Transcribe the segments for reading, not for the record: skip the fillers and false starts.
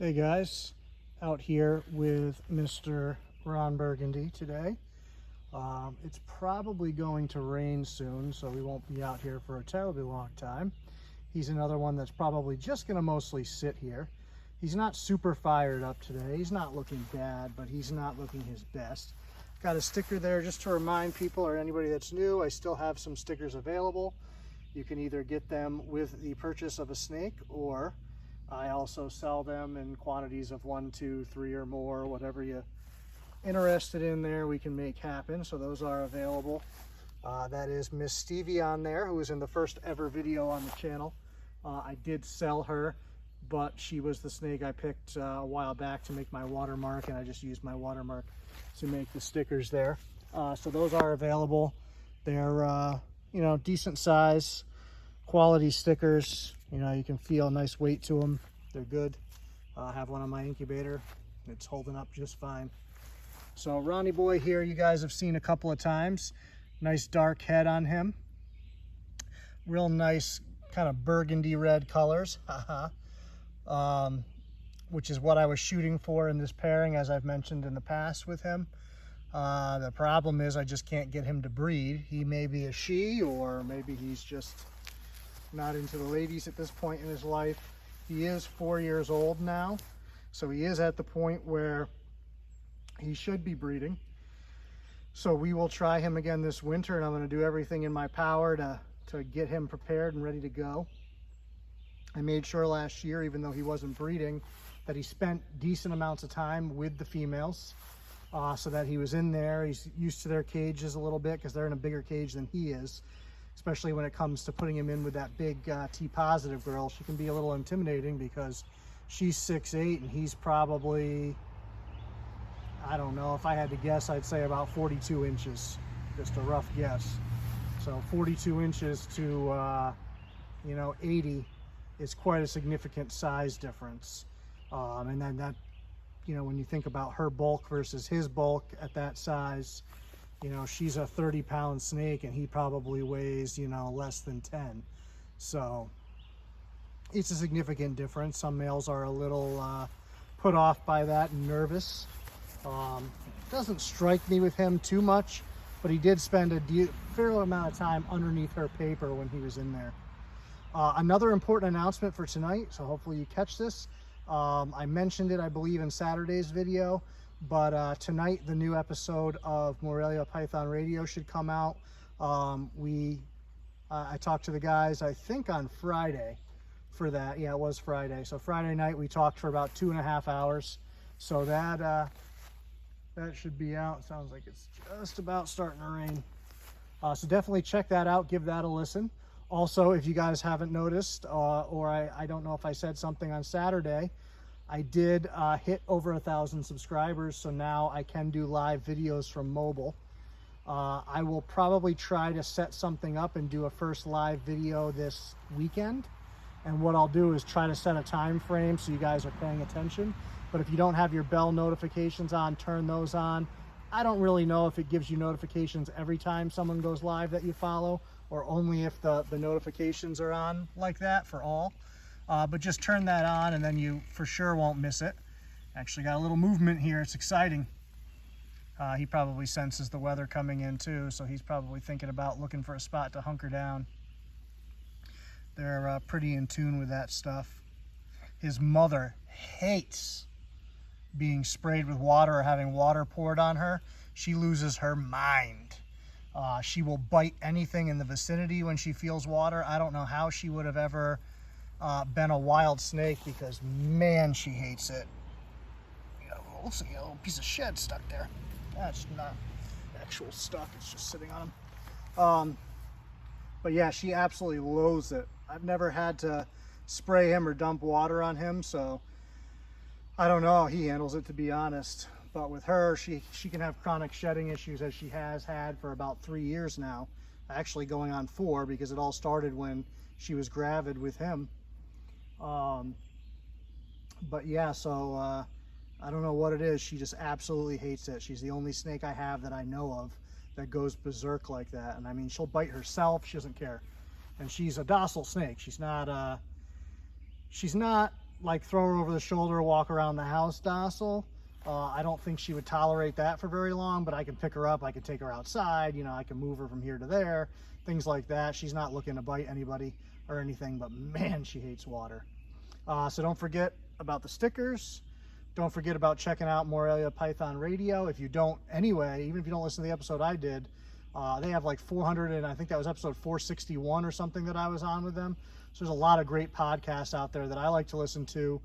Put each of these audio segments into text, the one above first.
Hey guys, out here with Mr. Ron Burgundy today. It's probably going to rain soon, so we won't be out here for a terribly long time. He's another one that's probably just going to mostly sit here. He's not super fired up today. He's not looking bad, but he's not looking his best. Got a sticker there just to remind people or anybody that's new, I still have some stickers available. You can either get them with the purchase of a snake, or I also sell them in quantities of 1, 2, 3 or more, whatever you're interested in there, we can make happen. So those are available. That is Miss Stevie on there, who was in the first ever video on the channel. I did sell her, but she was the snake I picked a while back to make my watermark, and I just used my watermark to make the stickers there. So those are available. They're, decent size, quality stickers. You can feel a nice weight to them. They're good. I have one on my incubator. It's holding up just fine. So Ronnie boy here, you guys have seen a couple of times. Nice dark head on him. Real nice kind of burgundy red colors. Which is what I was shooting for in this pairing, as I've mentioned in the past with him. The problem is I just can't get him to breed. He may be a she, or maybe he's just not into the ladies at this point in his life. He is 4 years old now, so he is at the point where he should be breeding. So we will try him again this winter, and I'm going to do everything in my power to get him prepared and ready to go. I made sure last year, even though he wasn't breeding, that he spent decent amounts of time with the females, so that he was in there. He's used to their cages a little bit because they're in a bigger cage than he is. Especially when it comes to putting him in with that big T-positive girl. She can be a little intimidating because she's 6'8" and he's probably, I don't know, if I had to guess, I'd say about 42 inches. Just a rough guess. So 42 inches to, 80 is quite a significant size difference. And then that, when you think about her bulk versus his bulk at that size, she's a 30-pound snake and he probably weighs, less than 10. So it's a significant difference. Some males are a little put off by that and nervous. Doesn't strike me with him too much, but he did spend a fair amount of time underneath her paper when he was in there. Another important announcement for tonight, so hopefully you catch this. I mentioned it, I believe, in Saturday's video. But tonight, the new episode of Morelia Python Radio should come out. I talked to the guys, I think on Friday for that. Yeah, it was Friday. So Friday night, we talked for about 2.5 hours. So that should be out. Sounds like it's just about starting to rain. So definitely check that out. Give that a listen. Also, if you guys haven't noticed, or I don't know if I said something on Saturday, I did hit over 1,000 subscribers, so now I can do live videos from mobile. I will probably try to set something up and do a first live video this weekend. And what I'll do is try to set a time frame so you guys are paying attention. But if you don't have your bell notifications on, turn those on. I don't really know if it gives you notifications every time someone goes live that you follow, or only if the notifications are on like that for all. But just turn that on and then you for sure won't miss it. Actually got a little movement here. It's exciting. He probably senses the weather coming in too, so he's probably thinking about looking for a spot to hunker down. They're pretty in tune with that stuff. His mother hates being sprayed with water or having water poured on her. She loses her mind. She will bite anything in the vicinity when she feels water. I don't know how she would have ever been a wild snake, because man, she hates it. Looks like a little piece of shed stuck there. That's not actual stuff, it's just sitting on him. But yeah, she absolutely loathes it. I've never had to spray him or dump water on him, so I don't know how he handles it, to be honest. But with her, she can have chronic shedding issues, as she has had for about 3 years now. Actually going on 4, because it all started when she was gravid with him. But yeah, so I don't know what it is. She just absolutely hates it. She's the only snake I have that I know of that goes berserk like that. And I mean, she'll bite herself. She doesn't care. And she's a docile snake. She's not like throw her over the shoulder, walk around the house docile. I don't think she would tolerate that for very long, but I can pick her up, I can take her outside, you know, I can move her from here to there, things like that. She's not looking to bite anybody or anything, but man, she hates water. So don't forget about the stickers. Don't forget about checking out Morelia Python Radio. If you don't anyway, even if you don't listen to the episode I did, they have like 400, and I think that was episode 461 or something that I was on with them. So there's a lot of great podcasts out there that I like to listen to.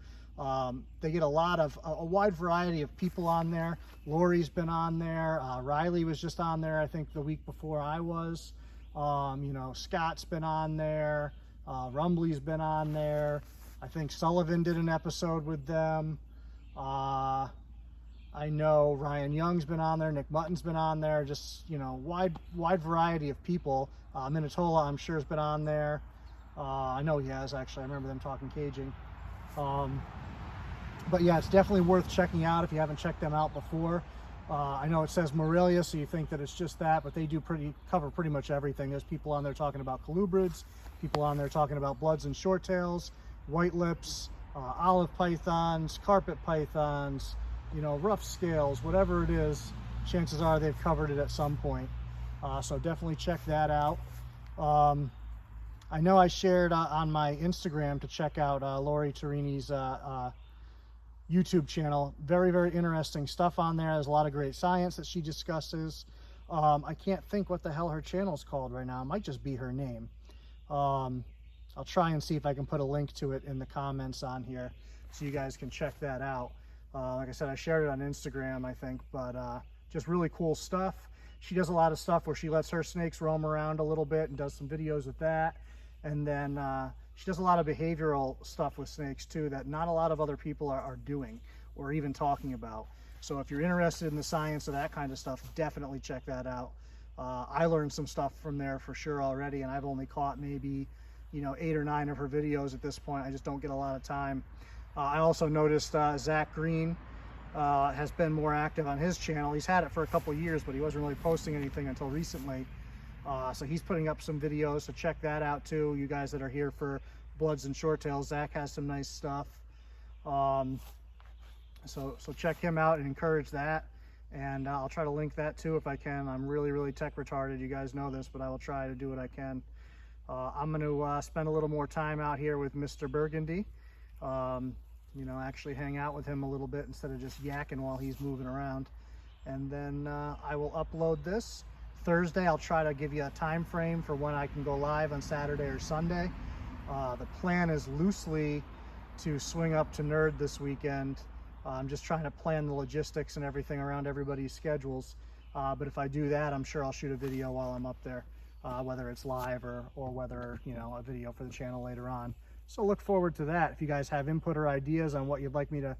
They get a wide variety of people on there. Lori's been on there. Riley was just on there, I think, the week before I was. You know, Scott's been on there. Rumbley's been on there. I think Sullivan did an episode with them. I know Ryan Young's been on there. Nick Mutton's been on there. Just, you know, wide variety of people. Minatola, I'm sure, has been on there. I know he has, actually. I remember them talking caging. But yeah, it's definitely worth checking out if you haven't checked them out before. I know it says Morelia, so you think that it's just that, but they do cover pretty much everything. There's people on there talking about colubrids, people on there talking about bloods and short tails, white lips, olive pythons, carpet pythons, you know, rough scales, whatever it is, chances are they've covered it at some point. So definitely check that out. I know I shared on my Instagram to check out Lori Torini's YouTube channel. Very, very interesting stuff on there. There's a lot of great science that she discusses. I can't think what the hell her channel's called right now. It might just be her name. I'll try and see if I can put a link to it in the comments on here so you guys can check that out. Like I said, I shared it on Instagram, I think, but just really cool stuff. She does a lot of stuff where she lets her snakes roam around a little bit and does some videos with that. And then she does a lot of behavioral stuff with snakes too that not a lot of other people are doing or even talking about. So if you're interested in the science of that kind of stuff, definitely check that out. I learned some stuff from there for sure already, and I've only caught maybe, you know, 8 or 9 of her videos at this point. I just don't get a lot of time. I also noticed Zach Green has been more active on his channel. He's had it for a couple years, but he wasn't really posting anything until recently. So he's putting up some videos, so check that out too. You guys that are here for bloods and short tails, Zach has some nice stuff. So check him out and encourage that. And I'll try to link that too if I can. I'm really, really tech retarded. You guys know this, but I will try to do what I can. I'm going to spend a little more time out here with Mr. Burgundy. You know, actually hang out with him a little bit instead of just yakking while he's moving around. And then I will upload this Thursday. I'll try to give you a time frame for when I can go live on Saturday or Sunday. The plan is loosely to swing up to Nerd this weekend. I'm just trying to plan the logistics and everything around everybody's schedules. But if I do that, I'm sure I'll shoot a video while I'm up there, whether it's live or whether, you know, a video for the channel later on. So look forward to that. If you guys have input or ideas on what you'd like me to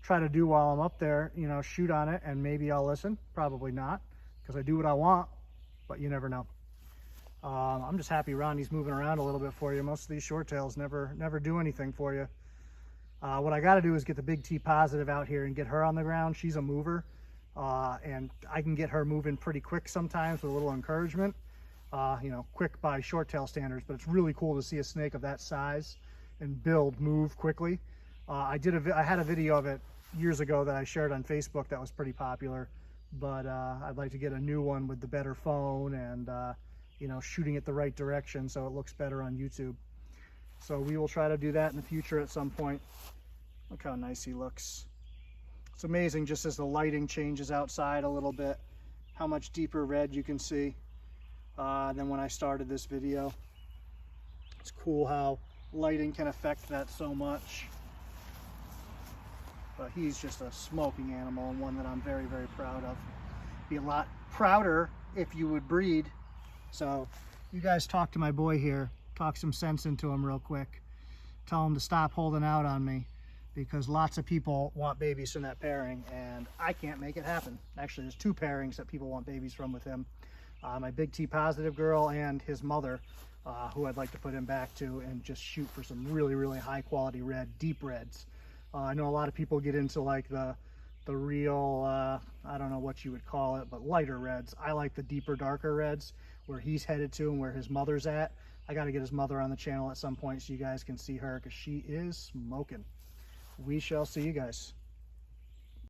try to do while I'm up there, you know, shoot on it and maybe I'll listen. Probably not, because I do what I want, but you never know. I'm just happy Ronnie's moving around a little bit for you. Most of these short tails never do anything for you. What I got to do is get the big T positive out here and get her on the ground. She's a mover, and I can get her moving pretty quick sometimes with a little encouragement. You know, quick by short tail standards, but it's really cool to see a snake of that size and build move quickly. I had a video of it years ago that I shared on Facebook that was pretty popular, but I'd like to get a new one with the better phone and you know, shooting it the right direction so it looks better on YouTube. So we will try to do that in the future at some point. Look how nice he looks. It's amazing just as the lighting changes outside a little bit, how much deeper red you can see than when I started this video. It's cool how lighting can affect that so much. But he's just a smoking animal and one that I'm very, very proud of. Be a lot prouder if you would breed. So you guys talk to my boy here, talk some sense into him real quick. Tell him to stop holding out on me, because lots of people want babies from that pairing and I can't make it happen. Actually, there's 2 pairings that people want babies from with him. My big T positive girl and his mother, who I'd like to put him back to and just shoot for some really, really high quality red, deep reds. I know a lot of people get into like the real, I don't know what you would call it, but lighter reds. I like the deeper, darker reds where he's headed to and where his mother's at. I got to get his mother on the channel at some point so you guys can see her, because she is smoking. we shall see you guys.